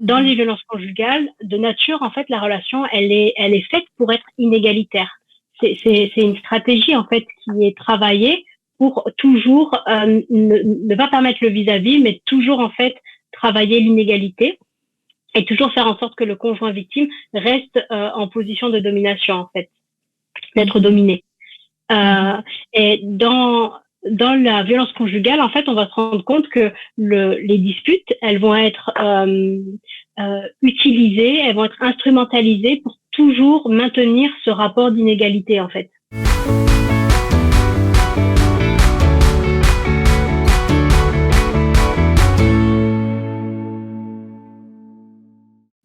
Dans Mmh. les violences conjugales, de nature, en fait, la relation, elle est faite pour être inégalitaire. C'est une D'accord. stratégie, en fait, qui est travaillée pour toujours ne pas permettre le vis-à-vis, mais toujours, en fait, travailler l'inégalité et toujours faire en sorte que le conjoint victime reste en position de domination, en fait, d'être Mmh. dominé. Mmh. Euh, et dans la violence conjugale, en fait, on va se rendre compte que les disputes, elles vont être utilisées, elles vont être instrumentalisées pour toujours maintenir ce rapport d'inégalité, en fait.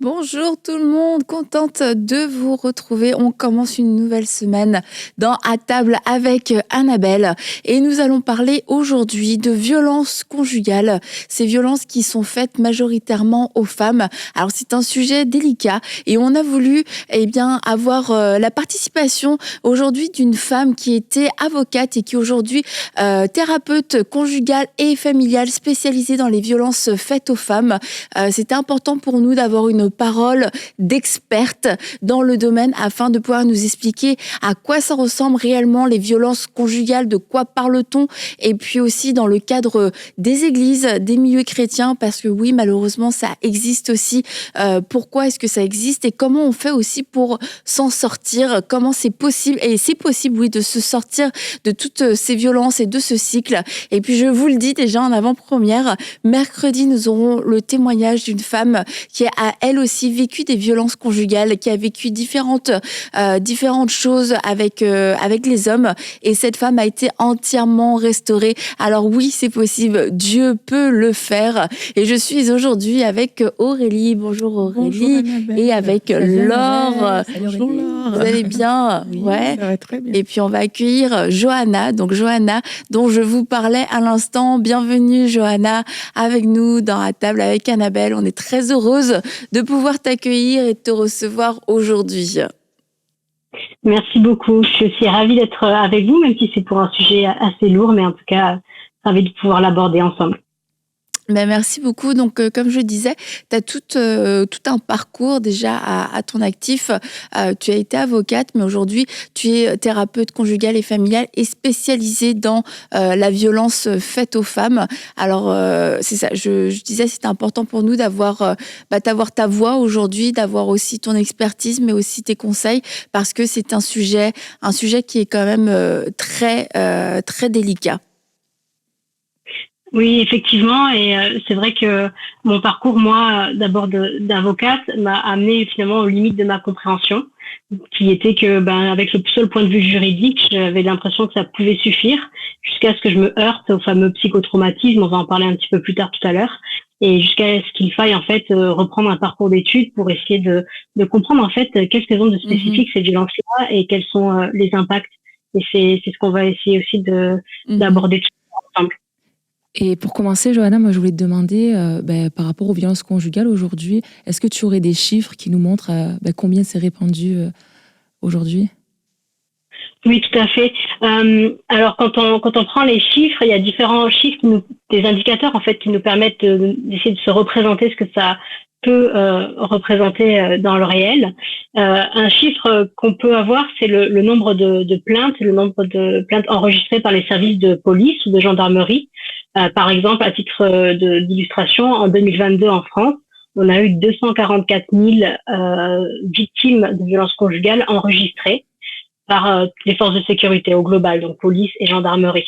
Bonjour tout le monde, contente de vous retrouver. On commence une nouvelle semaine dans À table avec Annabelle et nous allons parler aujourd'hui de violences conjugales, ces violences qui sont faites majoritairement aux femmes. Alors c'est un sujet délicat et on a voulu avoir la participation aujourd'hui d'une femme qui était avocate et qui aujourd'hui thérapeute conjugale et familiale spécialisée dans les violences faites aux femmes. C'était important pour nous d'avoir une parole d'experte dans le domaine afin de pouvoir nous expliquer à quoi ça ressemble réellement les violences conjugales, de quoi parle-t-on, et puis aussi dans le cadre des églises, des milieux chrétiens, parce que oui, malheureusement, ça existe aussi. Pourquoi est-ce que ça existe et comment on fait aussi pour s'en sortir, comment c'est possible, et c'est possible, oui, de se sortir de toutes ces violences et de ce cycle. Et puis, je vous le dis déjà en avant-première, mercredi, nous aurons le témoignage d'une femme qui a elle aussi vécu des violences conjugales, qui a vécu différentes choses avec les hommes. Et cette femme a été entièrement restaurée. Alors oui, c'est possible. Dieu peut le faire. Et je suis aujourd'hui avec Aurélie. Bonjour Bonjour Aurélie. Et Annabelle. avec Salut Laure. Annabelle. Salut Bonjour Aurélie. Laure. Vous allez bien? Oui, Ouais. ça va très bien. Et puis on va accueillir Johanna. Donc Johanna, dont je vous parlais à l'instant. Bienvenue Johanna avec nous dans la table avec Annabelle. On est très heureuse de pouvoir t'accueillir et de te recevoir aujourd'hui. Merci beaucoup. Je suis ravie d'être avec vous, même si c'est pour un sujet assez lourd, mais en tout cas, ravie de pouvoir l'aborder ensemble. Ben merci beaucoup. Donc, comme je disais, tu as tout un parcours déjà à ton actif. Tu as été avocate, mais aujourd'hui, tu es thérapeute conjugale et familiale et spécialisée dans la violence faite aux femmes. Alors, c'est ça, je disais, c'est important pour nous d'avoir ta voix aujourd'hui, d'avoir aussi ton expertise, mais aussi tes conseils, parce que c'est un sujet qui est quand même très délicat. Oui, effectivement, et c'est vrai que mon parcours, moi, d'abord d'avocate, m'a amené finalement aux limites de ma compréhension, qui était que, ben, avec le seul point de vue juridique, j'avais l'impression que ça pouvait suffire, jusqu'à ce que je me heurte au fameux psychotraumatisme. On va en parler un petit peu plus tard tout à l'heure, et jusqu'à ce qu'il faille en fait reprendre un parcours d'études pour essayer de comprendre en fait qu'est-ce qu'elles ont de Mhm. spécifique ces violences-là et quels sont les impacts. Et c'est ce qu'on va essayer aussi Mhm. d'aborder tout ensemble. Et pour commencer, Johanna, moi je voulais te demander, par rapport aux violences conjugales aujourd'hui, est-ce que tu aurais des chiffres qui nous montrent combien c'est répandu aujourd'hui? Oui, tout à fait. Alors, quand on prend les chiffres, il y a différents chiffres, des indicateurs en fait, qui nous permettent d'essayer de se représenter ce que ça peut représenter dans le réel. Un chiffre qu'on peut avoir, c'est le nombre de plaintes, le nombre de plaintes enregistrées par les services de police ou de gendarmerie. Par exemple, à titre d'illustration, en 2022 en France, on a eu 244 000 victimes de violences conjugales enregistrées par les forces de sécurité au global, donc police et gendarmerie.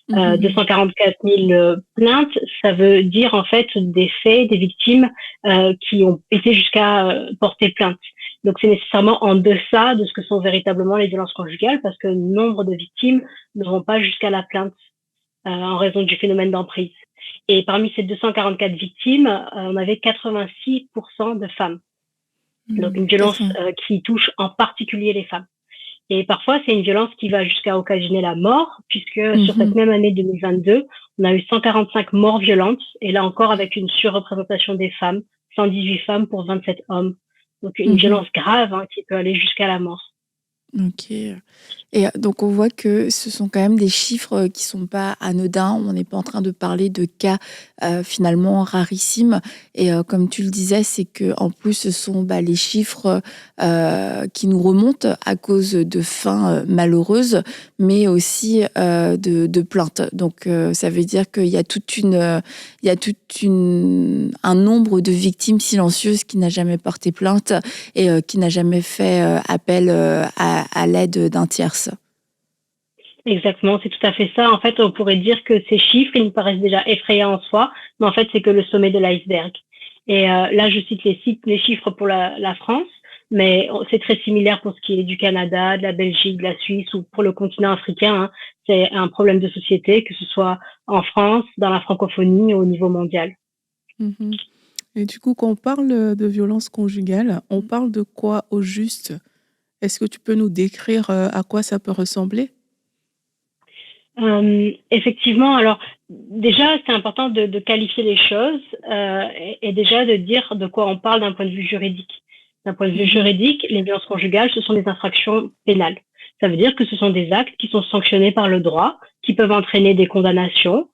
Mhm. 244 000 plaintes, ça veut dire en fait des faits, des victimes qui ont été jusqu'à porter plainte. Donc c'est nécessairement en deçà de ce que sont véritablement les violences conjugales parce que nombre de victimes ne vont pas jusqu'à la plainte en raison du phénomène d'emprise. Et parmi ces 244 victimes, on avait 86% de femmes. Donc une violence 80. qui touche en particulier les femmes. Et parfois, c'est une violence qui va jusqu'à occasionner la mort, puisque sur cette Mhm. même année 2022, on a eu 145 morts violentes, et là encore avec une surreprésentation des femmes, 118 femmes pour 27 hommes. Donc une Mhm. violence grave qui peut aller jusqu'à la mort. Ok. Et donc, on voit que ce sont quand même des chiffres qui sont pas anodins. On n'est pas en train de parler de cas finalement rarissimes. Et comme tu le disais, c'est que en plus, ce sont les chiffres qui nous remontent à cause de fins malheureuses, mais aussi de plaintes. Donc, ça veut dire qu'il y a un nombre de victimes silencieuses qui n'a jamais porté plainte et qui n'a jamais fait appel à l'aide d'un tierce. Exactement, c'est tout à fait ça. En fait, on pourrait dire que ces chiffres, ils nous paraissent déjà effrayants en soi, mais en fait, c'est que le sommet de l'iceberg. Et là, je cite les chiffres pour la France, mais c'est très similaire pour ce qui est du Canada, de la Belgique, de la Suisse ou pour le continent africain, hein. C'est un problème de société, que ce soit en France, dans la francophonie ou au niveau mondial. Mhm. Et du coup, quand on parle de violence conjugale, on parle de quoi au juste? Est-ce que tu peux nous décrire à quoi ça peut ressembler? Effectivement, alors déjà, c'est important de qualifier les choses et déjà de dire de quoi on parle d'un point de vue juridique. D'un point de vue Mhm. juridique, les violences conjugales, ce sont des infractions pénales. Ça veut dire que ce sont des actes qui sont sanctionnés par le droit, qui peuvent entraîner des condamnations,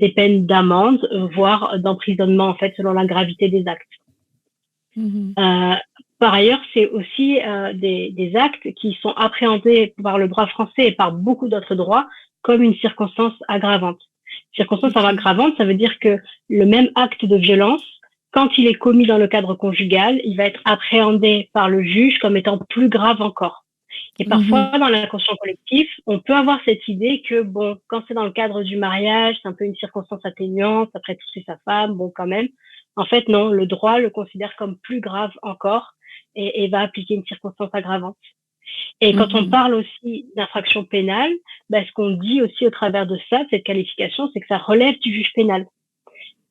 des peines d'amende, voire d'emprisonnement, en fait, selon la gravité des actes. Mhm. Euh, Par ailleurs, c'est aussi des actes qui sont appréhendés par le droit français et par beaucoup d'autres droits comme une circonstance aggravante. Circonstance Ok. aggravante, ça veut dire que le même acte de violence, quand il est commis dans le cadre conjugal, il va être appréhendé par le juge comme étant plus grave encore. Et Mhm. parfois, dans l'inconscient collectif, on peut avoir cette idée que, bon, quand c'est dans le cadre du mariage, c'est un peu une circonstance atténuante, après tout, c'est sa femme, bon, quand même. En fait, non, le droit le considère comme plus grave encore et va appliquer une circonstance aggravante. Et quand on Mhm. parle aussi d'infraction pénale, ce qu'on dit aussi au travers de ça, de cette qualification, c'est que ça relève du juge pénal.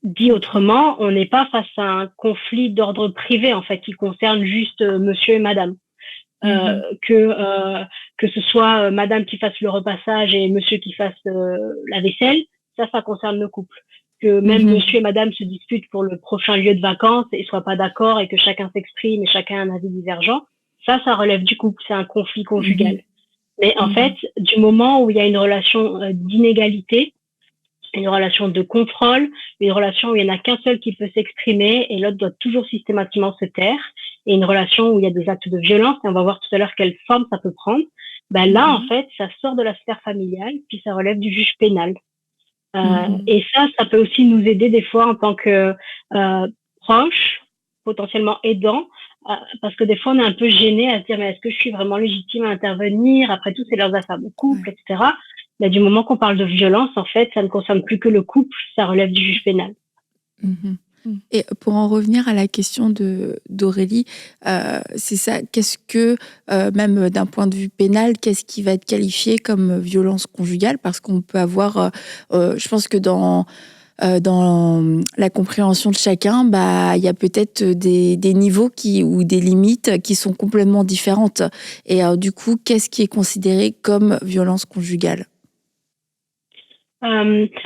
Dit Ok. autrement, on n'est pas face à un conflit d'ordre privé, en fait, qui concerne juste monsieur et madame. Euh, Mhm. que euh, que ce soit madame qui fasse le repassage et monsieur qui fasse la vaisselle, ça concerne le couple. Que même Mhm. monsieur et madame se disputent pour le prochain lieu de vacances et soient pas d'accord et que chacun s'exprime et chacun a un avis divergent, ça relève du couple, c'est un conflit Mhm. conjugal. Mais en fait, Mhm. du moment où il y a une relation d'inégalité, une relation de contrôle, une relation où il n'y en a qu'un seul qui peut s'exprimer et l'autre doit toujours systématiquement se taire, et une relation où il y a des actes de violence, et on va voir tout à l'heure quelle forme ça peut prendre, là, en Mhm. fait, ça sort de la sphère familiale, puis ça relève du juge pénal. Mhm. Et ça peut aussi nous aider des fois en tant que proche, potentiellement aidant, parce que des fois on est un peu gêné à se dire mais est-ce que je suis vraiment légitime à intervenir? Après tout, c'est leurs affaires de couple, Ouais. etc. Mais du moment qu'on parle de violence, en fait, ça ne concerne plus que le couple, ça relève du juge pénal. Mhm. Mhm. Et pour en revenir à la question d'Aurélie, c'est ça, qu'est-ce que, même d'un point de vue pénal, qu'est-ce qui va être qualifié comme violence conjugale? Parce qu'on peut avoir, je pense que dans la compréhension de chacun, il y a peut-être des niveaux ou des limites qui sont complètement différentes. Et du coup, qu'est-ce qui est considéré comme violence conjugale?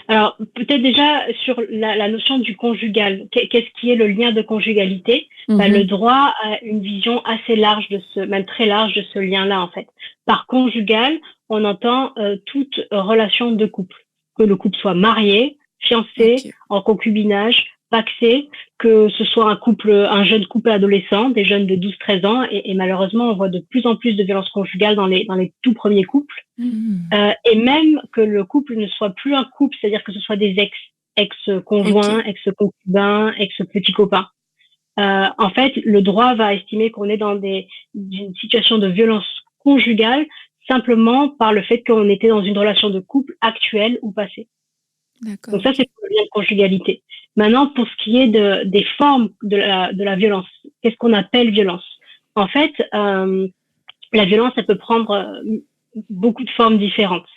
Alors, peut-être déjà sur la notion du conjugal, qu'est-ce qui est le lien de conjugalité? Le Mhm. droit a une vision assez large même très large de ce lien-là, en fait. Par conjugal, on entend toute relation de couple, que le couple soit marié, fiancé, Ok, en concubinage, pacsé, que ce soit un jeune couple adolescent, des jeunes de 12-13 ans, et malheureusement, on voit de plus en plus de violences conjugales dans les tout premiers couples. Mhm. Et même que le couple ne soit plus un couple, c'est-à-dire que ce soit des ex-conjoints, ok, ex-concubins, ex-petits copains. En fait, le droit va estimer qu'on est dans une situation de violence conjugale simplement par le fait qu'on était dans une relation de couple actuelle ou passée. d'accord, Donc ça, ok. c'est pour le lien de conjugalité. Maintenant, pour ce qui est des formes de la violence, qu'est-ce qu'on appelle violence? En fait, la violence, elle peut prendre beaucoup de formes différentes.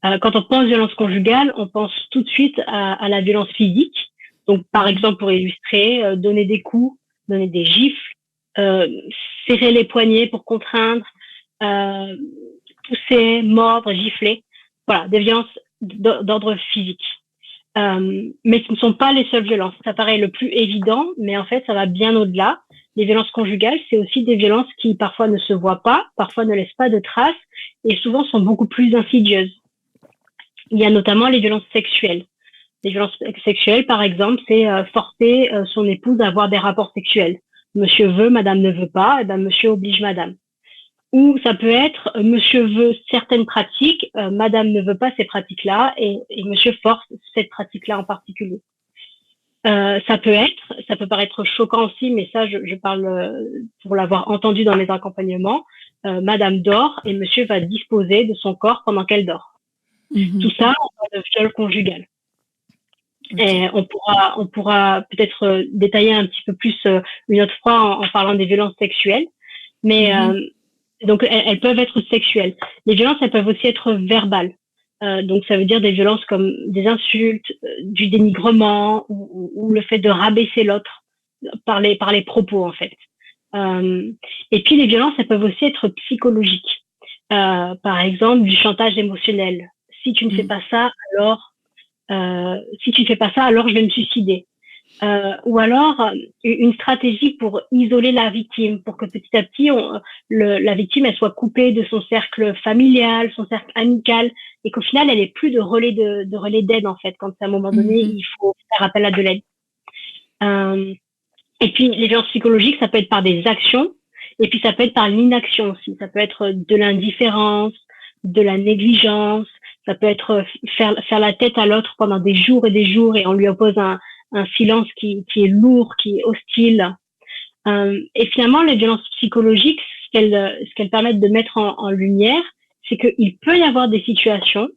Quand on pense violence conjugale, on pense tout de suite à la violence physique. Donc, par Mhm. exemple, pour illustrer, donner des coups, donner des gifles, euh, serrer les poignets pour contraindre, euh, pousser, mordre, gifler. Voilà, des violences d'ordre physique. Mais ce ne sont pas les seules violences. Ça paraît le plus évident, mais en fait, ça va bien au-delà. Les violences conjugales, c'est aussi des violences qui parfois ne se voient pas, parfois ne laissent pas de traces et souvent sont beaucoup plus insidieuses. Il y a notamment les violences sexuelles. Les violences sexuelles, par exemple, c'est forcer son épouse à avoir des rapports sexuels. Monsieur veut, madame ne veut pas, et ben monsieur oblige madame. Ou ça peut être monsieur veut certaines pratiques, madame ne veut pas ces pratiques-là et monsieur force cette pratique-là en particulier. Ça peut paraître choquant aussi, mais ça je parle pour l'avoir entendu dans mes accompagnements. Madame dort et monsieur va disposer de son corps pendant qu'elle dort. Tout ça, on parle de viol conjugal. Et on pourra peut-être détailler un petit peu plus une autre fois en parlant des violences sexuelles, mais donc elles peuvent être sexuelles. Les violences, elles peuvent aussi être verbales. Donc ça veut dire des violences comme des insultes, du dénigrement ou le fait de rabaisser l'autre par les propos en fait. Et puis les violences, elles peuvent aussi être psychologiques. Par exemple, du chantage émotionnel. Si tu ne fais pas ça, alors je vais me suicider. Ou alors une stratégie pour isoler la victime, pour que petit à petit la victime elle soit coupée de son cercle familial, son cercle amical, et qu'au final elle ait plus de relais d'aide en fait quand à un moment donné il faut faire appel à de l'aide. Et puis les violences psychologiques, ça peut être par des actions, et puis ça peut être par l'inaction aussi. Ça peut être de l'indifférence, de la négligence, ça peut être faire la tête à l'autre pendant des jours et on lui oppose un silence qui est lourd, qui est hostile. Et finalement, les violences psychologiques, ce qu'elles permettent de mettre en lumière, c'est qu'il peut y avoir des situations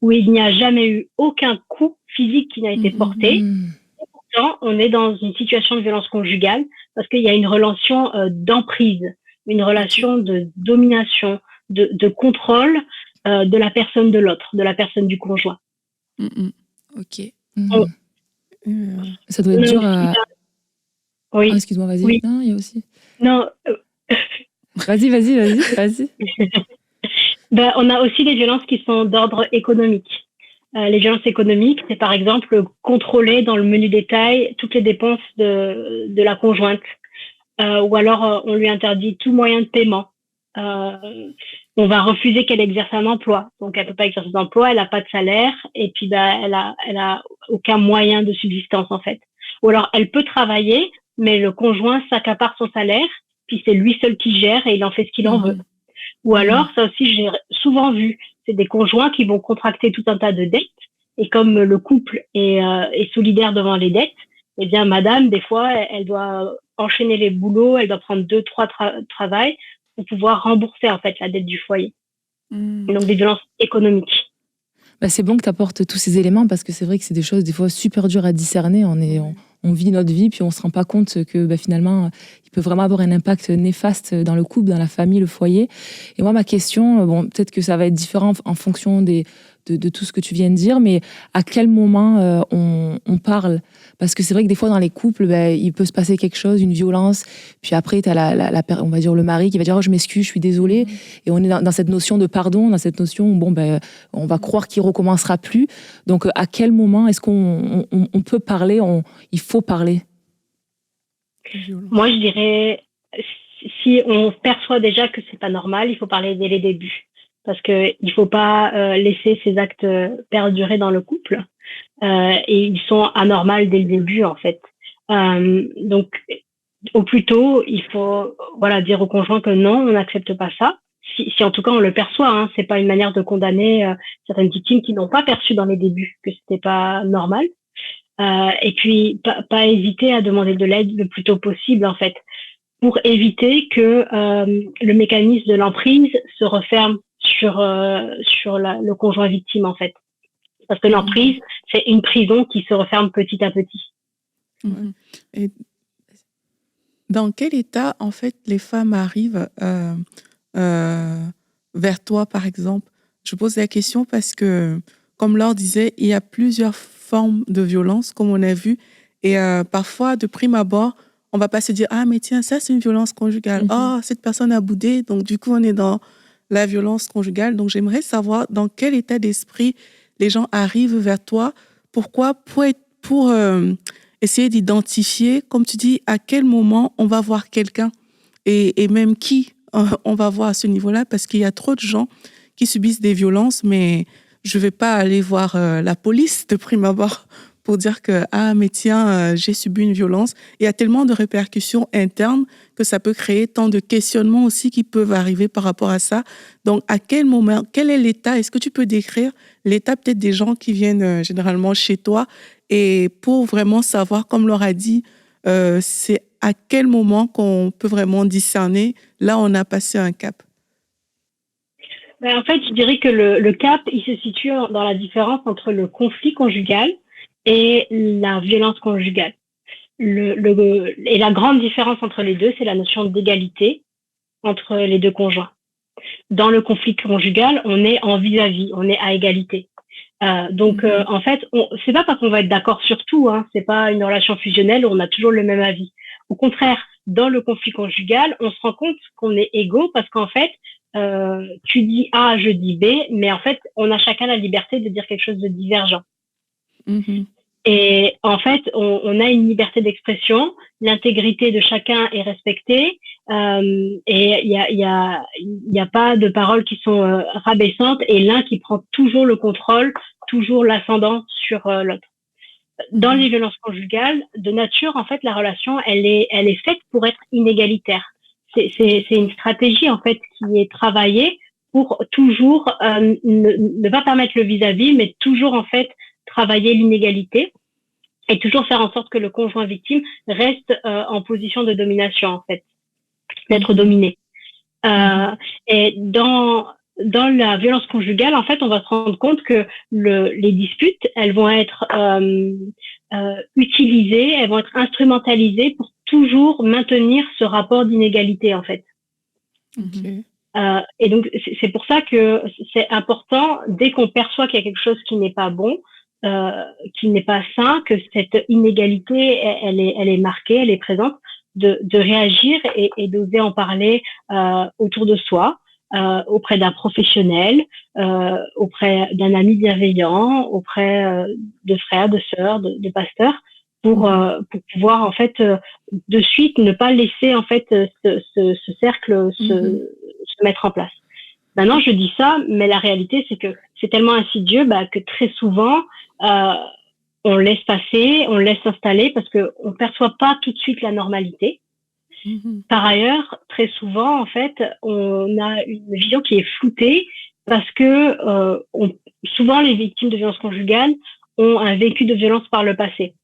où il n'y a jamais eu aucun coup physique qui n'a été porté. Et pourtant, on est dans une situation de violence conjugale parce qu'il y a une relation d'emprise, une relation de domination, de contrôle de la personne de l'autre, de la personne du conjoint. Ok. Ça doit être dur à... Oui. Ah, excuse-moi, vas-y. Oui. Non, il y a aussi... Non. Vas-y. Ben, on a aussi des violences qui sont d'ordre économique. Les violences économiques, c'est par exemple contrôler dans le menu détail toutes les dépenses de la conjointe. Ou alors on lui interdit tout moyen de paiement. On va refuser qu'elle exerce un emploi. Donc elle peut pas exercer d'emploi, elle n'a pas de salaire et puis elle a aucun moyen de subsistance en fait. Ou alors elle peut travailler, mais le conjoint s'accapare son salaire, puis c'est lui seul qui gère et il en fait ce qu'il en veut. Ou alors, ça aussi j'ai souvent vu, c'est des conjoints qui vont contracter tout un tas de dettes et comme le couple est solidaire devant les dettes, eh bien madame, des fois, elle doit enchaîner les boulots, elle doit prendre 2-3 travails pour pouvoir rembourser en fait la dette du foyer. Donc des violences économiques. Bah, c'est bon que tu apportes tous ces éléments parce que c'est vrai que c'est des choses des fois super dures à discerner. On vit notre vie puis on se rend pas compte que finalement il peut vraiment avoir un impact néfaste dans le couple, dans la famille, le foyer. Et moi ma question, peut-être que ça va être différent en fonction de tout ce que tu viens de dire, mais à quel moment on parle? Parce que c'est vrai que des fois dans les couples, il peut se passer quelque chose, une violence, puis après tu as on va dire le mari qui va dire oh, je m'excuse, je suis désolée, et on est dans cette notion de pardon, dans cette notion où on va croire qu'il recommencera plus. Donc à quel moment est-ce qu'on peut parler, il faut parler? Moi je dirais si on perçoit déjà que c'est pas normal, il faut parler dès les débuts. Parce que il faut pas laisser ces actes perdurer dans le couple et ils sont anormaux dès le début en fait. Donc au plus tôt, il faut dire au conjoint que non, on n'accepte pas ça. Si en tout cas on le perçoit, hein, c'est pas une manière de condamner certaines victimes qui n'ont pas perçu dans les débuts que c'était pas normal. Et puis pas hésiter à demander de l'aide le plus tôt possible en fait, pour éviter que le mécanisme de l'emprise se referme sur le conjoint victime en fait, parce que l'emprise c'est une prison qui se referme petit à petit. Et dans quel état en fait les femmes arrivent vers toi par exemple? Je pose la question parce que comme Laure disait, il y a plusieurs formes de violence comme on a vu et parfois de prime abord on va pas se dire ah mais tiens ça c'est une violence conjugale, cette personne a boudé donc du coup on est dans la violence conjugale. Donc, j'aimerais savoir dans quel état d'esprit les gens arrivent vers toi. Pourquoi? Pour essayer d'identifier, comme tu dis, à quel moment on va voir quelqu'un et même qui on va voir à ce niveau-là, parce qu'il y a trop de gens qui subissent des violences, mais je ne vais pas aller voir la police de prime abord pour dire que, ah, mais tiens, j'ai subi une violence. Il y a tellement de répercussions internes que ça peut créer tant de questionnements aussi qui peuvent arriver par rapport à ça. Donc, à quel moment, quel est l'état? Est-ce que tu peux décrire l'état peut-être des gens qui viennent généralement chez toi et pour vraiment savoir, comme Laure a dit, c'est à quel moment qu'on peut vraiment discerner, là, on a passé un cap? En fait, je dirais que le cap, il se situe dans la différence entre le conflit conjugal et la violence conjugale. Et la grande différence entre les deux, c'est la notion d'égalité entre les deux conjoints. Dans le conflit conjugal, on est en vis-à-vis, on est à égalité. Donc, en fait, c'est pas parce qu'on va être d'accord sur tout, hein, c'est pas une relation fusionnelle où on a toujours le même avis. Au contraire, dans le conflit conjugal, on se rend compte qu'on est égaux parce qu'en fait, tu dis A, je dis B, mais en fait, on a chacun la liberté de dire quelque chose de divergent. Mhm. Et en fait, on a une liberté d'expression, l'intégrité de chacun est respectée, et il y a pas de paroles qui sont rabaissantes et l'un qui prend toujours le contrôle, toujours l'ascendant sur l'autre. Dans les violences conjugales, de nature, en fait, la relation, elle est faite pour être inégalitaire. C'est une stratégie, en fait, qui est travaillée pour toujours ne pas permettre le vis-à-vis, mais toujours, en fait, travailler l'inégalité et toujours faire en sorte que le conjoint victime reste en position de domination, en fait, d'être dominé. Et dans la violence conjugale, en fait, on va se rendre compte que les disputes, elles vont être utilisées, elles vont être instrumentalisées pour toujours maintenir ce rapport d'inégalité, en fait. Okay. Et donc, c'est pour ça que c'est important, dès qu'on perçoit qu'il y a quelque chose qui n'est pas bon, qui n'est pas sain, que cette inégalité, elle est marquée, elle est présente, de réagir et d'oser en parler autour de soi, auprès d'un professionnel, auprès d'un ami bienveillant, auprès de frères, de sœurs, de pasteurs, pour pouvoir en fait de suite ne pas laisser en fait ce cercle se mettre en place. Maintenant, je dis ça, mais la réalité, c'est que c'est tellement insidieux que très souvent, on laisse passer, on laisse s'installer parce qu'on ne perçoit pas tout de suite la normalité. Par ailleurs, très souvent, en fait, on a une vision qui est floutée parce que souvent, les victimes de violences conjugales ont un vécu de violence par le passé.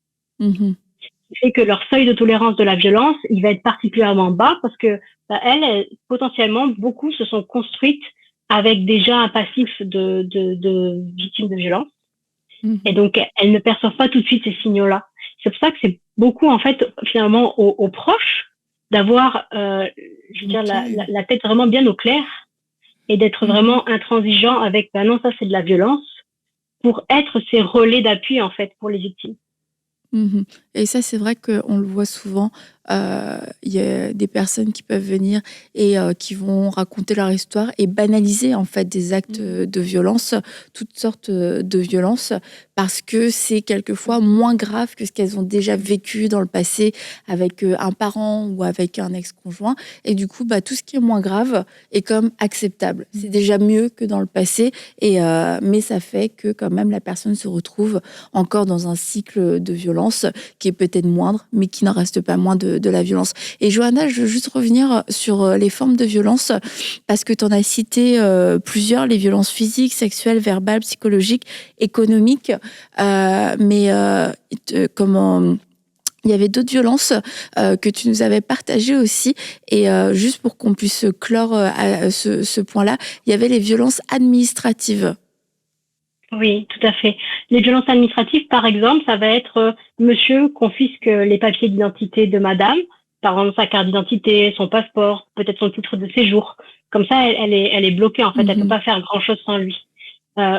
Ce qui fait que leur seuil de tolérance de la violence, il va être particulièrement bas parce que elles, potentiellement, beaucoup se sont construites avec déjà un passif de victimes de violence. Et donc, elles ne perçoivent pas tout de suite ces signaux-là. C'est pour ça que c'est beaucoup, en fait, finalement, aux proches d'avoir, je veux dire, la tête vraiment bien au clair et d'être vraiment intransigeant avec, non, ça, c'est de la violence, pour être ces relais d'appui, en fait, pour les victimes. Et ça, c'est vrai qu'on le voit souvent. Il y a des personnes qui peuvent venir et qui vont raconter leur histoire et banaliser en fait des actes de violence, toutes sortes de violences, parce que c'est quelquefois moins grave que ce qu'elles ont déjà vécu dans le passé avec un parent ou avec un ex-conjoint. Et du coup, tout ce qui est moins grave est comme acceptable. C'est déjà mieux que dans le passé, mais ça fait que quand même la personne se retrouve encore dans un cycle de violence qui est peut-être moindre, mais qui n'en reste pas moins de la violence. Et Johanna, je veux juste revenir sur les formes de violence, parce que tu en as cité plusieurs, les violences physiques, sexuelles, verbales, psychologiques, économiques, mais comment... Il y avait d'autres violences que tu nous avais partagées aussi. Et juste pour qu'on puisse clore à ce point-là, il y avait les violences administratives. Oui, tout à fait. Les violences administratives, par exemple, ça va être monsieur confisque les papiers d'identité de madame, par exemple sa carte d'identité, son passeport, peut-être son titre de séjour. Comme ça, elle est bloquée, en fait. Elle peut pas faire grand-chose sans lui.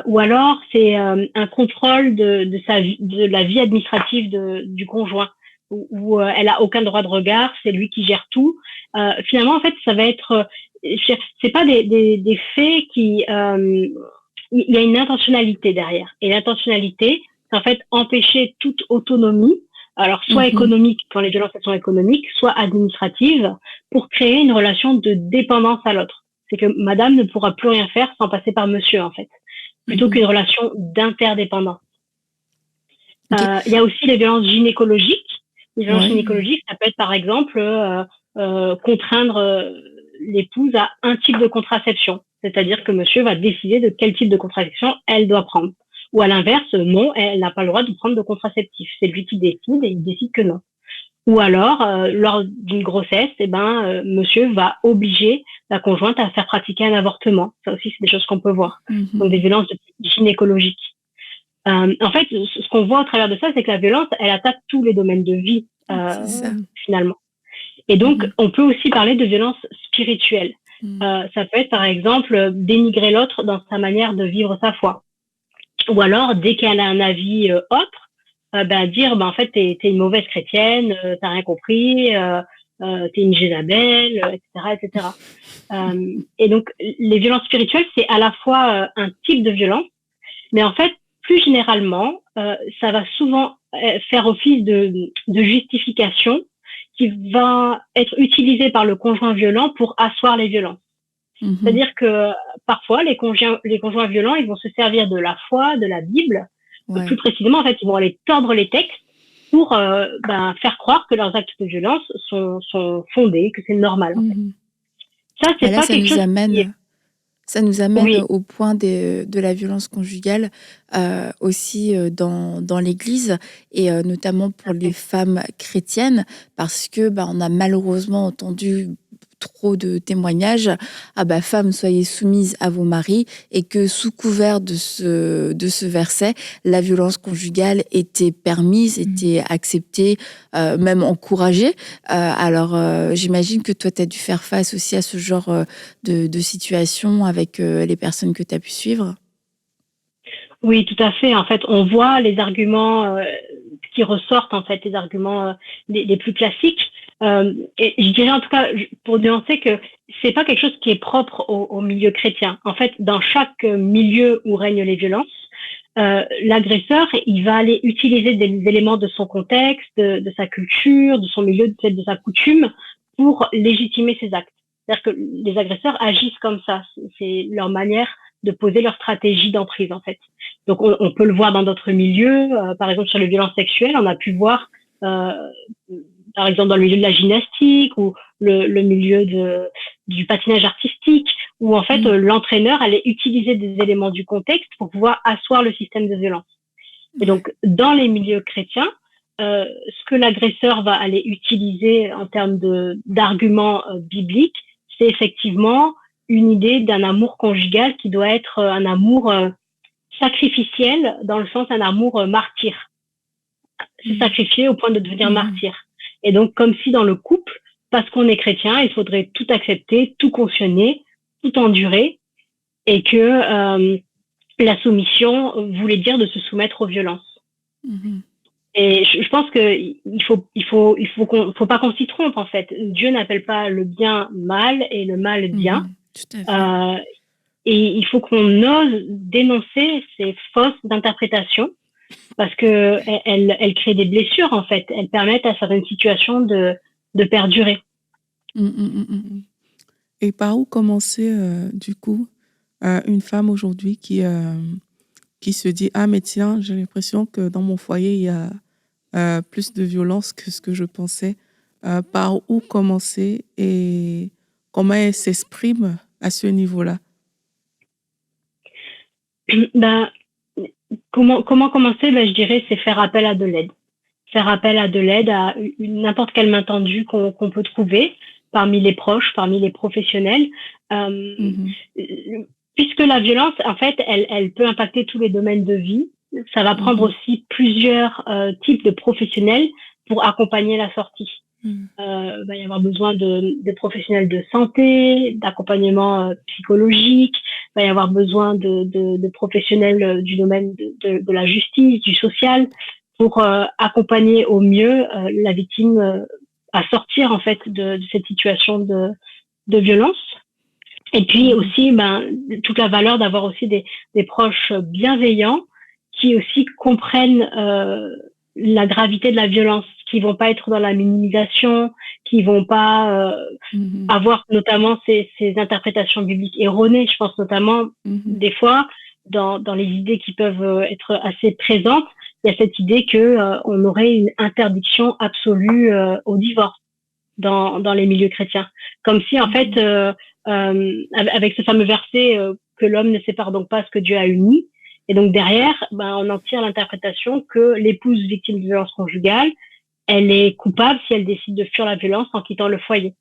Ou alors, c'est un contrôle de la vie administrative du conjoint, où elle a aucun droit de regard, c'est lui qui gère tout. Finalement, en fait, ça va être... c'est pas des faits qui... il y a une intentionnalité derrière. Et l'intentionnalité, c'est en fait empêcher toute autonomie Alors, soit économiques, quand les violences sont économiques, soit administratives, pour créer une relation de dépendance à l'autre. C'est que madame ne pourra plus rien faire sans passer par monsieur, en fait, plutôt qu'une relation d'interdépendance. Il y a aussi les violences gynécologiques. Les violences gynécologiques, ça peut être par exemple contraindre l'épouse à un type de contraception. C'est-à-dire que monsieur va décider de quel type de contraception elle doit prendre. Ou à l'inverse, non, elle n'a pas le droit de prendre de contraceptif. C'est lui qui décide et il décide que non. Ou alors, lors d'une grossesse, monsieur va obliger la conjointe à faire pratiquer un avortement. Ça aussi, c'est des choses qu'on peut voir. Donc, des violences gynécologiques. En fait, ce qu'on voit au travers de ça, c'est que la violence, elle attaque tous les domaines de vie, finalement. Et donc, on peut aussi parler de violence spirituelle. Ça peut être, par exemple, dénigrer l'autre dans sa manière de vivre sa foi. Ou alors, dès qu'elle a un avis autre, dire, en fait, t'es une mauvaise chrétienne, t'as rien compris, t'es une Jézabel, etc. Et donc, les violences spirituelles, c'est à la fois un type de violence, mais en fait, plus généralement, ça va souvent faire office de justification qui va être utilisée par le conjoint violent pour asseoir les violences. C'est-à-dire que parfois, les conjoints violents, ils vont se servir de la foi, de la Bible. Plus précisément, en fait, ils vont aller tordre les textes pour faire croire que leurs actes de violence sont fondés, que c'est normal. En fait. Ça, c'est pas quelque chose Ça nous amène au point de la violence conjugale aussi dans l'Église et notamment pour les femmes chrétiennes parce que on a malheureusement entendu trop de témoignages femmes, soyez soumises à vos maris, et que sous couvert de ce verset, la violence conjugale était permise, était acceptée, même encouragée. Alors j'imagine que toi tu as dû faire face aussi à ce genre de situation avec les personnes que tu as pu suivre. Oui, tout à fait. En fait, on voit les arguments qui ressortent, en fait, les arguments les plus classiques. Et je dirais en tout cas, pour nuancer, que c'est pas quelque chose qui est propre au milieu chrétien. En fait, dans chaque milieu où règnent les violences, l'agresseur, il va aller utiliser des éléments de son contexte, de sa culture, de son milieu, de sa coutume, pour légitimer ses actes. C'est-à-dire que les agresseurs agissent comme ça. C'est leur manière de poser leur stratégie d'emprise, en fait. Donc, on peut le voir dans d'autres milieux. Par exemple, sur les violences sexuelles, on a pu voir, par exemple, dans le milieu de la gymnastique ou le milieu du patinage artistique, où en fait, l'entraîneur allait utiliser des éléments du contexte pour pouvoir asseoir le système de violence. Et donc, dans les milieux chrétiens, ce que l'agresseur va aller utiliser en termes d'arguments bibliques, c'est effectivement une idée d'un amour conjugal qui doit être un amour sacrificiel, dans le sens un amour martyr. Se sacrifier au point de devenir martyr. Et donc, comme si dans le couple, parce qu'on est chrétien, il faudrait tout accepter, tout cautionner, tout endurer, et que la soumission voulait dire de se soumettre aux violences. Et je pense que faut pas qu'on s'y trompe, en fait. Dieu n'appelle pas le bien mal et le mal bien. Tout à fait. Et il faut qu'on ose dénoncer ces fausses interprétations, parce que elles créent des blessures, en fait. Elles permettent à certaines situations de perdurer. Et par où commencer, du coup, une femme aujourd'hui qui se dit « Ah, mais tiens, j'ai l'impression que dans mon foyer, il y a plus de violence que ce que je pensais. » Par où commencer et comment elle s'exprime à ce niveau-là? Comment commencer? Je dirais, c'est faire appel à de l'aide. Faire appel à de l'aide, à n'importe quelle main tendue qu'on peut trouver parmi les proches, parmi les professionnels. Puisque la violence, en fait, elle peut impacter tous les domaines de vie. Ça va prendre aussi plusieurs types de professionnels pour accompagner la sortie. Va y avoir besoin de professionnels de santé, d'accompagnement psychologique, va y avoir besoin de professionnels du domaine de la justice, du social, pour accompagner au mieux la victime à sortir, en fait, de cette situation de violence. Et puis aussi, toute la valeur d'avoir aussi des proches bienveillants qui aussi comprennent la gravité de la violence, qui vont pas être dans la minimisation, qui vont pas avoir notamment ces interprétations bibliques erronées. Je pense notamment des fois dans les idées qui peuvent être assez présentes, il y a cette idée que on aurait une interdiction absolue au divorce dans les milieux chrétiens, comme si en fait avec ce fameux verset que l'homme ne sépare donc pas ce que Dieu a uni, et donc derrière on en tire l'interprétation que l'épouse victime de violence conjugale, elle est coupable si elle décide de fuir la violence en quittant le foyer.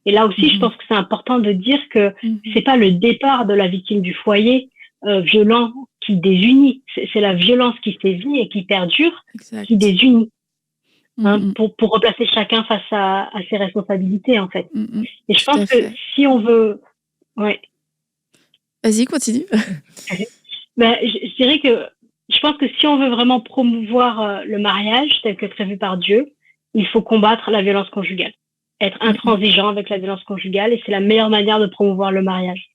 Et là aussi, je pense que c'est important de dire que c'est pas le départ de la victime du foyer violent qui désunit, c'est la violence qui sévit et qui perdure, qui désunit. Pour replacer chacun face à ses responsabilités, en fait. Et je pense que si on veut... Ouais. Vas-y, continue. Je dirais que je pense que si on veut vraiment promouvoir le mariage tel que prévu par Dieu, il faut combattre la violence conjugale, être intransigeant avec la violence conjugale, et c'est la meilleure manière de promouvoir le mariage.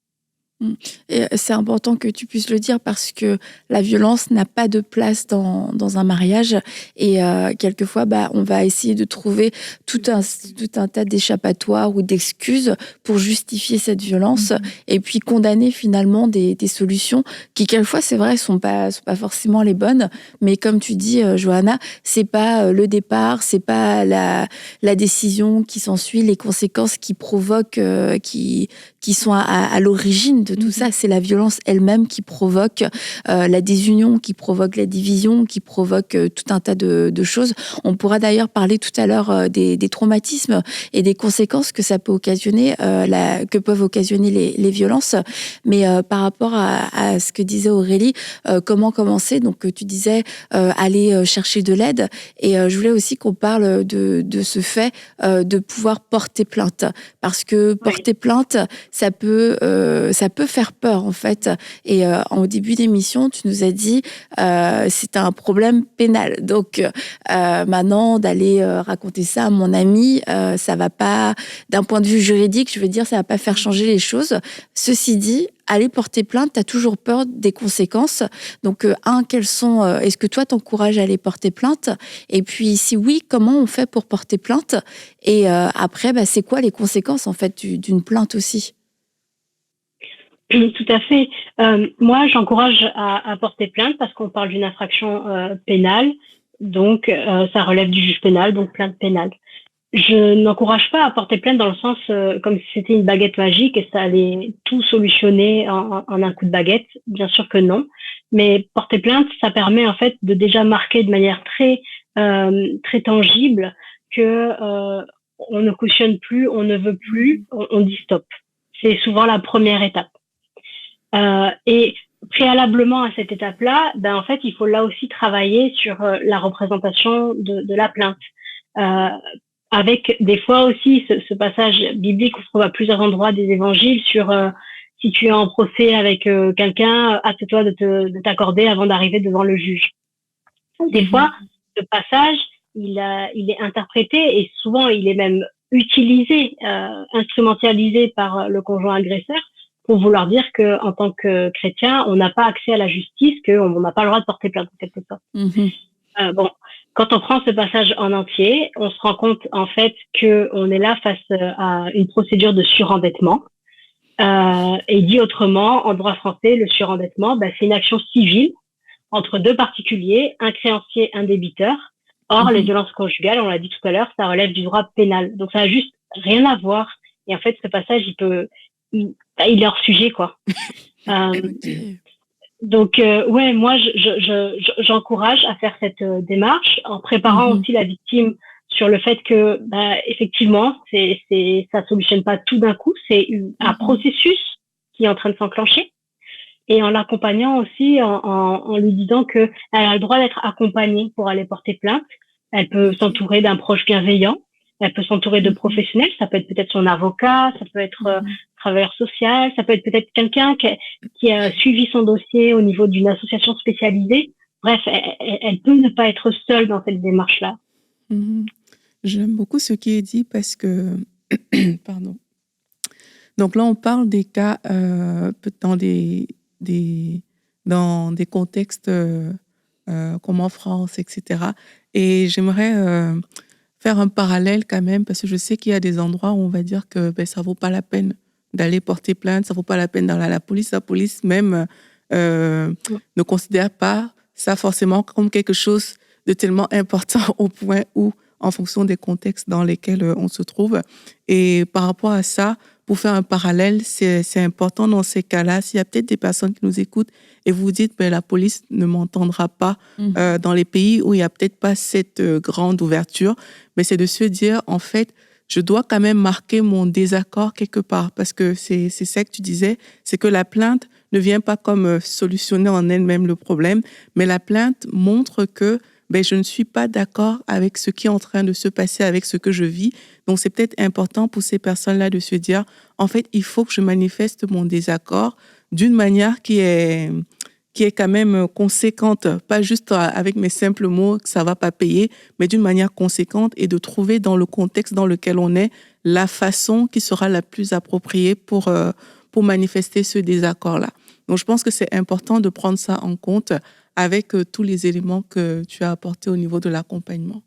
Et c'est important que tu puisses le dire parce que la violence n'a pas de place dans un mariage, et quelquefois on va essayer de trouver tout un tas d'échappatoires ou d'excuses pour justifier cette violence et puis condamner finalement des solutions qui quelquefois c'est vrai sont pas forcément les bonnes, mais comme tu dis Johanna, c'est pas le départ, c'est pas la décision qui s'ensuit, les conséquences qui provoquent qui sont à l'origine de tout ça, c'est la violence elle-même qui provoque la désunion, qui provoque la division, qui provoque tout un tas de choses. On pourra d'ailleurs parler tout à l'heure des traumatismes et des conséquences que ça peut occasionner, que peuvent occasionner les violences. Mais par rapport à ce que disait Aurélie, comment commencer? Donc tu disais aller chercher de l'aide, et je voulais aussi qu'on parle de ce fait de pouvoir porter plainte, parce que porter plainte, ça peut faire peur en fait. Et au début d'émission, tu nous as dit c'est un problème pénal. Donc maintenant d'aller raconter ça à mon ami, ça va pas, d'un point de vue juridique, je veux dire, ça va pas faire changer les choses. Ceci dit, aller porter plainte, t'as toujours peur des conséquences. Donc est-ce que toi t'encourages à aller porter plainte? Et puis si oui, comment on fait pour porter plainte? Et après, c'est quoi les conséquences en fait d'une plainte aussi? Tout à fait. Moi, j'encourage à porter plainte parce qu'on parle d'une infraction pénale, donc ça relève du juge pénal, donc plainte pénale. Je n'encourage pas à porter plainte dans le sens comme si c'était une baguette magique et ça allait tout solutionner en un coup de baguette. Bien sûr que non. Mais porter plainte, ça permet en fait de déjà marquer de manière très très tangible que on ne cautionne plus, on ne veut plus, on dit stop. C'est souvent la première étape. Et préalablement à cette étape-là, en fait, il faut là aussi travailler sur la représentation de la plainte. Avec des fois aussi ce passage biblique qu'on trouve à plusieurs endroits des évangiles sur si tu es en procès avec quelqu'un, hâte-toi de t'accorder avant d'arriver devant le juge. Des fois, ce passage, il est interprété et souvent il est même utilisé, instrumentalisé par le conjoint agresseur pour vouloir dire que en tant que chrétien, on n'a pas accès à la justice, qu'on n'a pas le droit de porter plainte en quelque sorte. Quand on prend ce passage en entier, on se rend compte en fait que on est là face à une procédure de surendettement. Et dit autrement, en droit français, le surendettement, c'est une action civile entre deux particuliers, un créancier, un débiteur. Or, les violences conjugales, on l'a dit tout à l'heure, ça relève du droit pénal. Donc, ça n'a juste rien à voir. Et en fait, ce passage, il est hors sujet, quoi. Donc, moi, j'encourage à faire cette démarche en préparant aussi la victime sur le fait que, effectivement, ça solutionne pas tout d'un coup. C'est un processus qui est en train de s'enclencher. Et en l'accompagnant aussi, en lui disant que elle a le droit d'être accompagnée pour aller porter plainte. Elle peut s'entourer d'un proche bienveillant. Elle peut s'entourer de professionnels. Ça peut être peut-être son avocat, ça peut être travailleur social, ça peut être peut-être quelqu'un qui a suivi son dossier au niveau d'une association spécialisée. Bref, elle peut ne pas être seule dans cette démarche-là. J'aime beaucoup ce qui est dit parce que, pardon. Donc là, on parle des cas dans des contextes comme en France, etc. Et j'aimerais faire un parallèle quand même, parce que je sais qu'il y a des endroits où on va dire que ça vaut pas la peine d'aller porter plainte, ça vaut pas la peine d'aller à la police. La police même ne considère pas ça forcément comme quelque chose de tellement important au point où, en fonction des contextes dans lesquels on se trouve. Et par rapport à ça, pour faire un parallèle, c'est important dans ces cas-là, s'il y a peut-être des personnes qui nous écoutent et vous vous dites, la police ne m'entendra pas dans les pays où il n'y a peut-être pas cette grande ouverture, mais c'est de se dire, en fait, je dois quand même marquer mon désaccord quelque part, parce que c'est ça que tu disais, c'est que la plainte ne vient pas comme solutionner en elle-même le problème, mais la plainte montre que je ne suis pas d'accord avec ce qui est en train de se passer, avec ce que je vis. Donc, c'est peut-être important pour ces personnes-là de se dire, en fait, il faut que je manifeste mon désaccord d'une manière qui est quand même conséquente, pas juste avec mes simples mots que ça va pas payer, mais d'une manière conséquente, et de trouver dans le contexte dans lequel on est la façon qui sera la plus appropriée pour manifester ce désaccord-là. Donc, je pense que c'est important de prendre ça en compte avec tous les éléments que tu as apportés au niveau de l'accompagnement.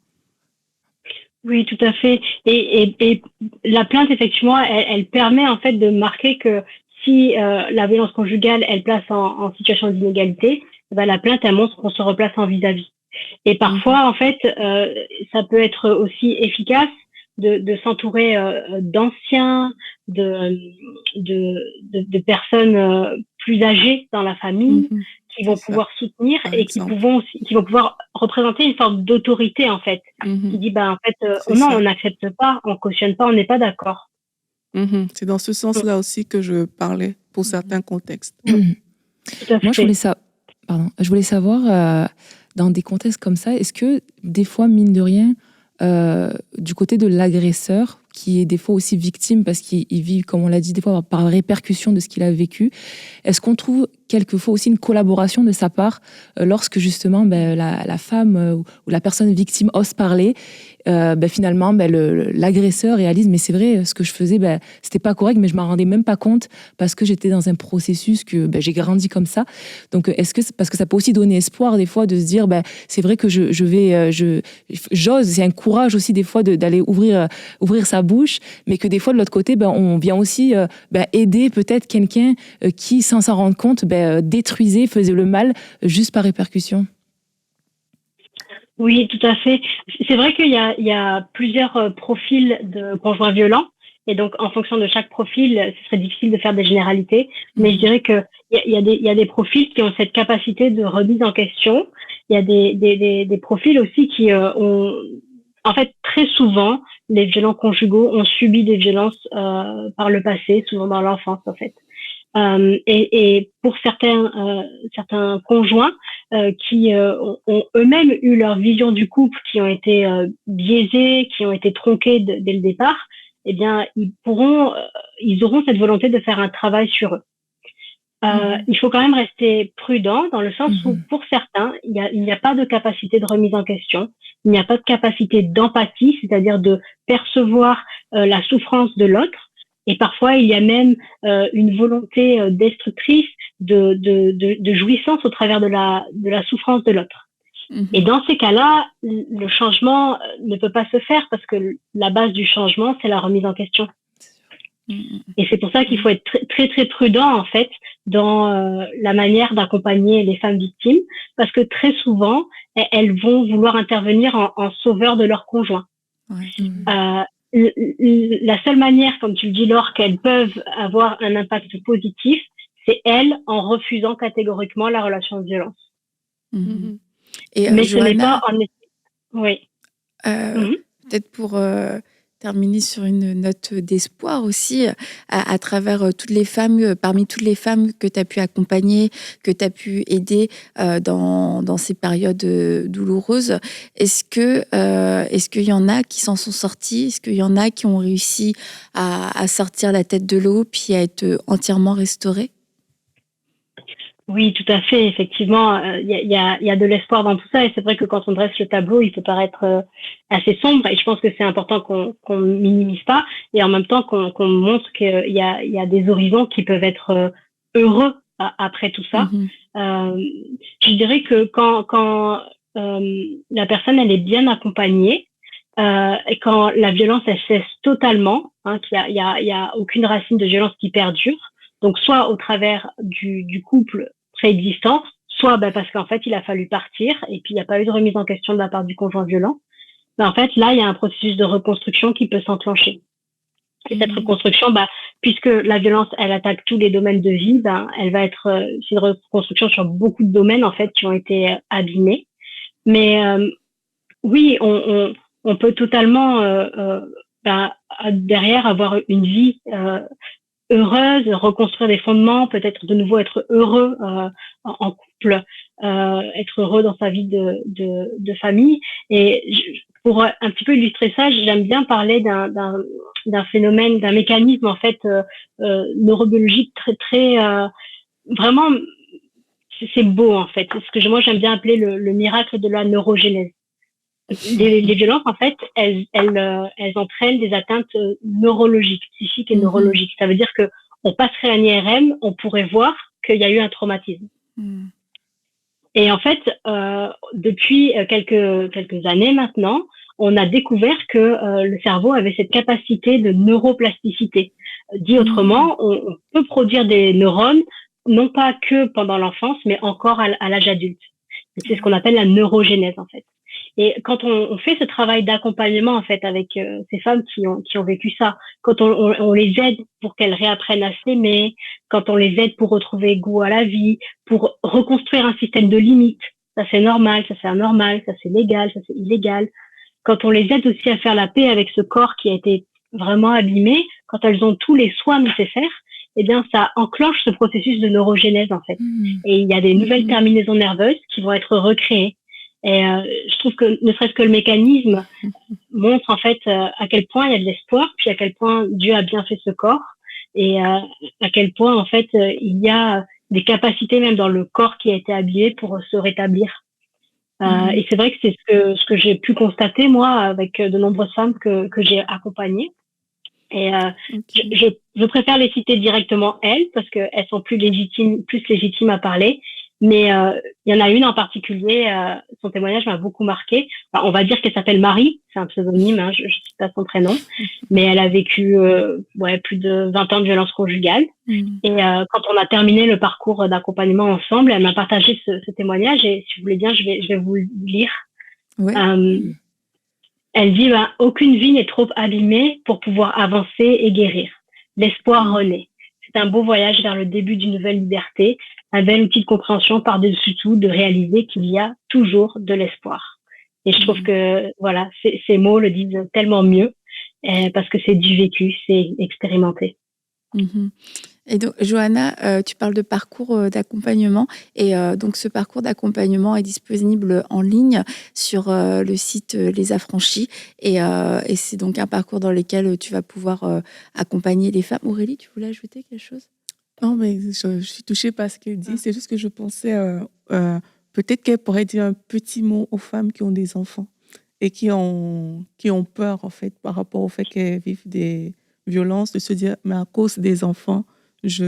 Oui, tout à fait. Et la plainte, effectivement, elle permet en fait de marquer que si la violence conjugale, elle place en situation d'inégalité, la plainte, elle montre qu'on se replace en vis-à-vis. Et parfois, en fait, ça peut être aussi efficace de s'entourer d'anciens, de personnes plus âgées dans la famille, qui vont pouvoir soutenir et qui vont pouvoir représenter une forme d'autorité, en fait, qui dit, en fait, non, on n'accepte pas, on cautionne pas, on n'est pas d'accord. C'est dans ce sens-là aussi que je parlais pour certains contextes. Moi, je voulais savoir, dans des contextes comme ça, est-ce que des fois, mine de rien, du côté de l'agresseur, qui est des fois aussi victime parce qu'il vit, comme on l'a dit, des fois par répercussion de ce qu'il a vécu, est-ce qu'on trouve quelquefois aussi une collaboration de sa part lorsque justement la femme ou la personne victime ose parler, finalement l'agresseur réalise, mais c'est vrai, ce que je faisais, c'était pas correct, mais je m'en rendais même pas compte parce que j'étais dans un processus que j'ai grandi comme ça. Donc parce que ça peut aussi donner espoir des fois de se dire, c'est vrai que j'ose, c'est un courage aussi des fois d'aller ouvrir sa bouche, mais que des fois de l'autre côté, on vient aussi aider peut-être quelqu'un qui, sans s'en rendre compte, détruisait, faisait le mal juste par répercussion. Oui, tout à fait. C'est vrai qu'il y a plusieurs profils de conjoints violents, et donc en fonction de chaque profil, ce serait difficile de faire des généralités, mais je dirais que il y a des profils qui ont cette capacité de remise en question. Il y a des profils aussi qui ont, en fait, très souvent, les violents conjugaux ont subi des violences par le passé, souvent dans l'enfance, en fait. Et pour certains conjoints qui ont eux-mêmes eu leur vision du couple, qui ont été biaisées, qui ont été tronquées dès le départ, eh bien, ils auront cette volonté de faire un travail sur eux. Il faut quand même rester prudent dans le sens où, pour certains, il n'y a pas de capacité de remise en question, il n'y a pas de capacité d'empathie, c'est-à-dire de percevoir la souffrance de l'autre. Et parfois, il y a même une volonté destructrice de jouissance au travers de la souffrance de l'autre. Et dans ces cas-là, le changement ne peut pas se faire parce que la base du changement, c'est la remise en question. Et c'est pour ça qu'il faut être très, très, très prudent, en fait, dans la manière d'accompagner les femmes victimes, parce que très souvent, elles vont vouloir intervenir en sauveur de leur conjoint. La seule manière, comme tu le dis, Laure, qu'elles peuvent avoir un impact positif, c'est elles en refusant catégoriquement la relation de violence. Et mais Johanna, ce n'est pas en effet. Oui. Peut-être pour terminer sur une note d'espoir aussi, à travers toutes les femmes, parmi toutes les femmes que tu as pu accompagner, que tu as pu aider dans ces périodes douloureuses, est-ce qu'il y en a qui s'en sont sorties? Est-ce qu'il y en a qui ont réussi à sortir la tête de l'eau puis à être entièrement restaurées? Oui, tout à fait. Effectivement, il y a de l'espoir dans tout ça. Et c'est vrai que quand on dresse le tableau, il peut paraître assez sombre. Et je pense que c'est important qu'on minimise pas. Et en même temps, qu'on montre qu'il y a des horizons qui peuvent être heureux après tout ça. Je dirais que quand la personne elle est bien accompagnée et quand la violence elle cesse totalement, qu'il y a aucune racine de violence qui perdure, donc soit au travers du couple préexistant, soit parce qu'en fait il a fallu partir et puis il n'y a pas eu de remise en question de la part du conjoint violent. Mais en fait là il y a un processus de reconstruction qui peut s'enclencher. Et cette reconstruction, puisque la violence, elle attaque tous les domaines de vie, elle va être c'est une reconstruction sur beaucoup de domaines en fait qui ont été abîmés. Mais oui, on peut totalement derrière avoir une vie heureuse, reconstruire des fondements, peut-être de nouveau être heureux en couple, être heureux dans sa vie de famille. Et pour un petit peu illustrer ça, j'aime bien parler d'un phénomène, d'un mécanisme en fait neurobiologique très vraiment, c'est beau en fait. C'est ce que moi j'aime bien appeler le miracle de la neurogénèse. Les violences en fait, elles entraînent des atteintes neurologiques, psychiques et neurologiques. Ça veut dire que on passerait un IRM, on pourrait voir qu'il y a eu un traumatisme. Et en fait, depuis quelques années maintenant, on a découvert que le cerveau avait cette capacité de neuroplasticité. Dit autrement, on peut produire des neurones, non pas que pendant l'enfance, mais encore à l'âge adulte. Et c'est ce qu'on appelle la neurogénèse, en fait. Et quand on fait ce travail d'accompagnement, en fait, avec ces femmes qui ont vécu ça, quand on les aide pour qu'elles réapprennent à s'aimer, quand on les aide pour retrouver goût à la vie, pour reconstruire un système de limites, ça c'est normal, ça c'est anormal, ça c'est légal, ça c'est illégal, quand on les aide aussi à faire la paix avec ce corps qui a été vraiment abîmé, quand elles ont tous les soins nécessaires, eh bien, ça enclenche ce processus de neurogénèse, en fait. Et il y a des nouvelles terminaisons nerveuses qui vont être recréées. Et je trouve que ne serait-ce que le mécanisme montre, en fait, à quel point il y a de l'espoir, puis à quel point Dieu a bien fait ce corps, et à quel point, en fait, il y a des capacités même dans le corps qui a été abîmé pour se rétablir. Et c'est vrai que c'est ce que j'ai pu constater, moi, avec de nombreuses femmes que j'ai accompagnées. Et je préfère les citer directement elles parce qu'elles sont plus légitimes à parler. Mais il y en a une en particulier, son témoignage m'a beaucoup marqué. On va dire qu'elle s'appelle Marie, c'est un pseudonyme, je cite pas son prénom, mais elle a vécu plus de 20 ans de violence conjugale. Et quand on a terminé le parcours d'accompagnement ensemble, elle m'a partagé ce témoignage et si vous voulez bien, je vais vous le lire. Ouais. Elle dit aucune vie n'est trop abîmée pour pouvoir avancer et guérir. L'espoir renaît. C'est un beau voyage vers le début d'une nouvelle liberté, un bel outil de compréhension par-dessus tout, de réaliser qu'il y a toujours de l'espoir. Et je trouve que voilà, ces mots le disent tellement mieux parce que c'est du vécu, c'est expérimenté. Et donc, Johanna, tu parles de parcours d'accompagnement. Et donc, ce parcours d'accompagnement est disponible en ligne sur le site Les Affranchis. Et c'est donc un parcours dans lequel tu vas pouvoir accompagner les femmes. Aurélie, tu voulais ajouter quelque chose ? Non, mais je suis touchée par ce qu'elle dit. C'est juste que je pensais peut-être qu'elle pourrait dire un petit mot aux femmes qui ont des enfants et qui ont peur, en fait, par rapport au fait qu'elles vivent des violences, de se dire, mais à cause des enfants, je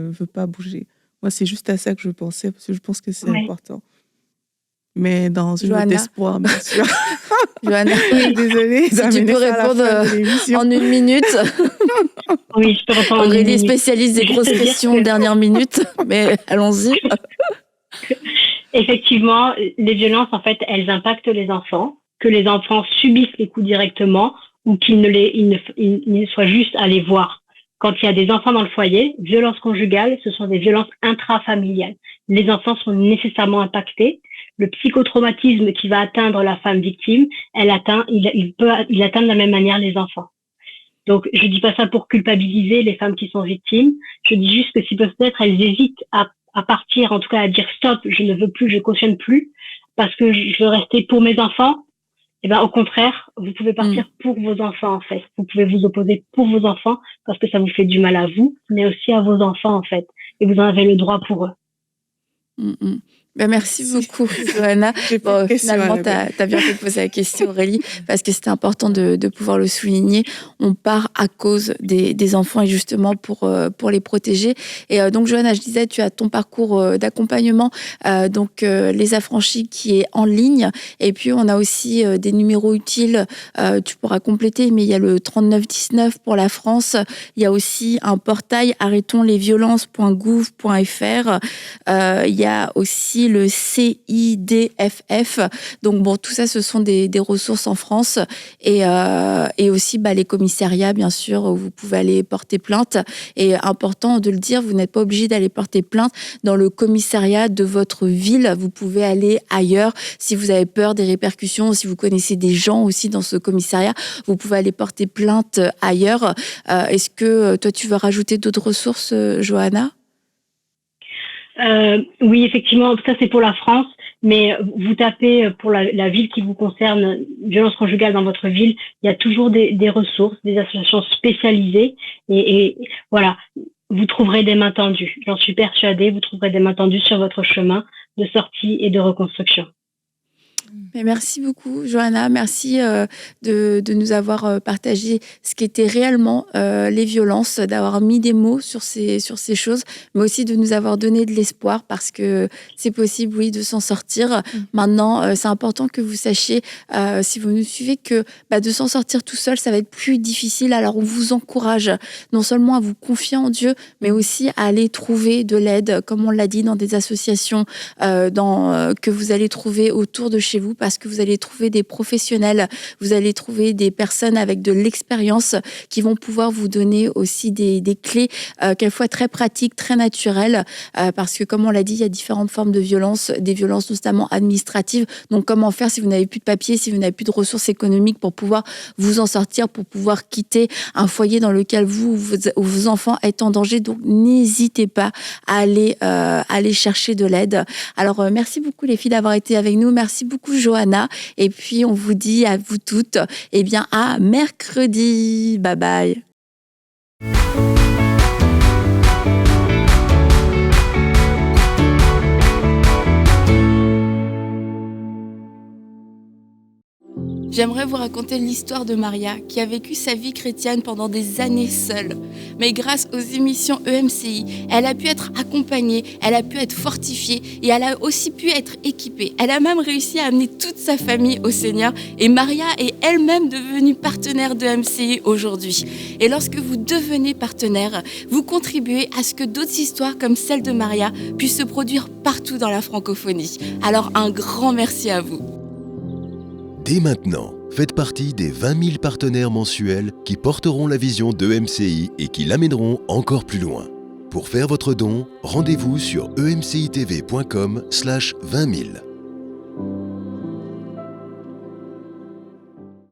ne veux pas bouger. Moi, c'est juste à ça que je pensais, parce que je pense que c'est important. Mais dans une note d'espoir, bien sûr. Johanna, désolée. Si tu peux répondre en 1 minute. Oui, je peux répondre en 1 minute. Aurélie est spécialiste des grosses questions de dernière minute, mais allons-y. Effectivement, les violences, en fait, elles impactent les enfants, que les enfants subissent les coups directement ou qu'ils ne soient juste à les voir. Quand il y a des enfants dans le foyer, violences conjugales, ce sont des violences intrafamiliales. Les enfants sont nécessairement impactés. Le psychotraumatisme qui va atteindre la femme victime, il peut atteindre de la même manière les enfants. Donc, je dis pas ça pour culpabiliser les femmes qui sont victimes. Je dis juste que si peut-être elles hésitent à partir, en tout cas à dire stop, je ne veux plus, je cautionne plus, parce que je veux rester pour mes enfants. Eh ben, au contraire, vous pouvez partir pour vos enfants, en fait. Vous pouvez vous opposer pour vos enfants parce que ça vous fait du mal à vous, mais aussi à vos enfants, en fait. Et vous en avez le droit pour eux. Merci beaucoup, Johanna. Bon, finalement, tu Annabelle. as bien fait de poser la question, Aurélie, parce que c'était important de pouvoir le souligner. On part à cause des enfants et justement pour les protéger. Et donc, Johanna, je disais, tu as ton parcours d'accompagnement, donc Les Affranchis qui est en ligne. Et puis, on a aussi des numéros utiles. Tu pourras compléter, mais il y a le 3919 pour la France. Il y a aussi un portail arrêtonslesviolences.gouv.fr. Il y a aussi le CIDFF. Donc bon, tout ça, ce sont des ressources en France et aussi les commissariats, bien sûr, où vous pouvez aller porter plainte. Et important de le dire, vous n'êtes pas obligé d'aller porter plainte dans le commissariat de votre ville. Vous pouvez aller ailleurs si vous avez peur des répercussions, si vous connaissez des gens aussi dans ce commissariat, vous pouvez aller porter plainte ailleurs. Est-ce que toi, tu veux rajouter d'autres ressources, Johanna ? Oui, effectivement, ça c'est pour la France, mais vous tapez pour la ville qui vous concerne, violence conjugale dans votre ville, il y a toujours des ressources, des associations spécialisées, et voilà, vous trouverez des mains tendues. J'en suis persuadée, vous trouverez des mains tendues sur votre chemin de sortie et de reconstruction. Mais merci beaucoup, Johanna. Merci de nous avoir partagé ce qu'étaient réellement les violences, d'avoir mis des mots sur ces choses, mais aussi de nous avoir donné de l'espoir parce que c'est possible, oui, de s'en sortir. Maintenant, c'est important que vous sachiez, si vous nous suivez, que de s'en sortir tout seul, ça va être plus difficile. Alors, on vous encourage non seulement à vous confier en Dieu, mais aussi à aller trouver de l'aide, comme on l'a dit, dans des associations que vous allez trouver autour de chez vous, parce que vous allez trouver des professionnels, vous allez trouver des personnes avec de l'expérience qui vont pouvoir vous donner aussi des clés, quelquefois très pratiques, très naturelles, parce que comme on l'a dit, il y a différentes formes de violences, des violences notamment administratives. Donc comment faire si vous n'avez plus de papier, si vous n'avez plus de ressources économiques pour pouvoir vous en sortir, pour pouvoir quitter un foyer dans lequel vos enfants est en danger. Donc n'hésitez pas à aller chercher de l'aide. Alors merci beaucoup les filles d'avoir été avec nous. Merci beaucoup Johanna. Et puis, on vous dit à vous toutes, à mercredi. Bye bye. J'aimerais vous raconter l'histoire de Maria, qui a vécu sa vie chrétienne pendant des années seule. Mais grâce aux émissions EMCI, elle a pu être accompagnée, elle a pu être fortifiée et elle a aussi pu être équipée. Elle a même réussi à amener toute sa famille au Seigneur et Maria est elle-même devenue partenaire de EMCI aujourd'hui. Et lorsque vous devenez partenaire, vous contribuez à ce que d'autres histoires comme celle de Maria puissent se produire partout dans la francophonie. Alors un grand merci à vous. Dès maintenant, faites partie des 20 000 partenaires mensuels qui porteront la vision d'EMCI et qui l'amèneront encore plus loin. Pour faire votre don, rendez-vous sur emcitv.com/20 000.